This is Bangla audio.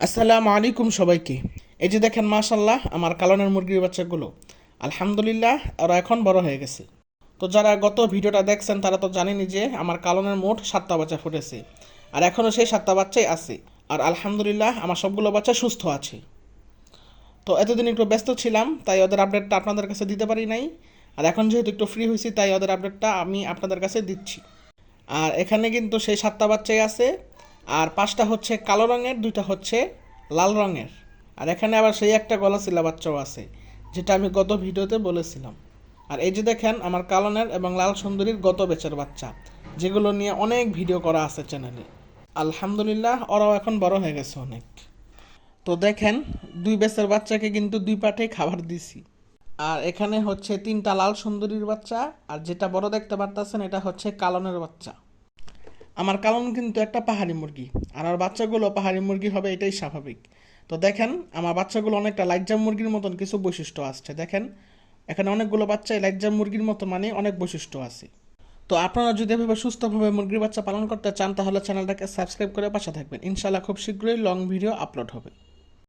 আসসালামু আলাইকুম সবাইকে। এই যে দেখেন মাশাল্লাহ আমার কালনের মুরগির বাচ্চাগুলো, আলহামদুলিল্লাহ ওরা এখন বড় হয়ে গেছে। তো যারা গত ভিডিওটা দেখছেন তারা তো জানেনই যে আমার কালনের মোট 7টা বাচ্চা ফুটেছে, আর এখনও সেই 7টা বাচ্চাই আছে। আর আলহামদুলিল্লাহ আমার সবগুলো বাচ্চা সুস্থ আছে। তো এতদিন একটু ব্যস্ত ছিলাম, তাই ওদের আপডেটটা আপনাদের কাছে দিতে পারি নাই। আর এখন যেহেতু একটু ফ্রি হয়েছি, তাই ওদের আপডেটটা আমি আপনাদের কাছে দিচ্ছি। আর এখানে কিন্তু সেই 7টা বাচ্চাই আছে, আর 5টা হচ্ছে কালো রঙের, 2টা হচ্ছে লাল রঙের। আর এখানে আবার সেই একটা গলাচিলা বাচ্চাও আছে, যেটা আমি গত ভিডিওতে বলেছিলাম। আর এই যে দেখেন আমার কালনের এবং লাল সুন্দরীর গত বেচের বাচ্চা, যেগুলো নিয়ে অনেক ভিডিও করা আছে চ্যানেলে। আলহামদুলিল্লাহ ওরাও এখন বড় হয়ে গেছে অনেক। তো দেখেন, 2 বেচের বাচ্চাকে কিন্তু 2 পাঠেই খাবার দিছি। আর এখানে হচ্ছে 3টা লাল সুন্দরীর বাচ্চা, আর যেটা বড় দেখতে পারতেছেন এটা হচ্ছে কালনের বাচ্চা। আমার কালন কিন্তু একটা পাহাড়ি মুরগি, আর আমার বাচ্চাগুলো পাহাড়ি মুরগি হবে, এটাই স্বাভাবিক। তো দেখেন আমার বাচ্চাগুলো অনেকটা লাইটজাম মুরগির মতন কিছু বৈশিষ্ট্য আসছে। দেখেন এখানে অনেকগুলো বাচ্চাই লাইটজাম মুরগির মতো, মানে অনেক বৈশিষ্ট্য আছে। তো আপনারা যদি এভাবে সুস্থভাবে মুরগির বাচ্চা পালন করতে চান, তাহলে চ্যানেলটাকে সাবস্ক্রাইব করে পাশে থাকবেন। ইনশাল্লাহ খুব শীঘ্রই লং ভিডিও আপলোড হবে।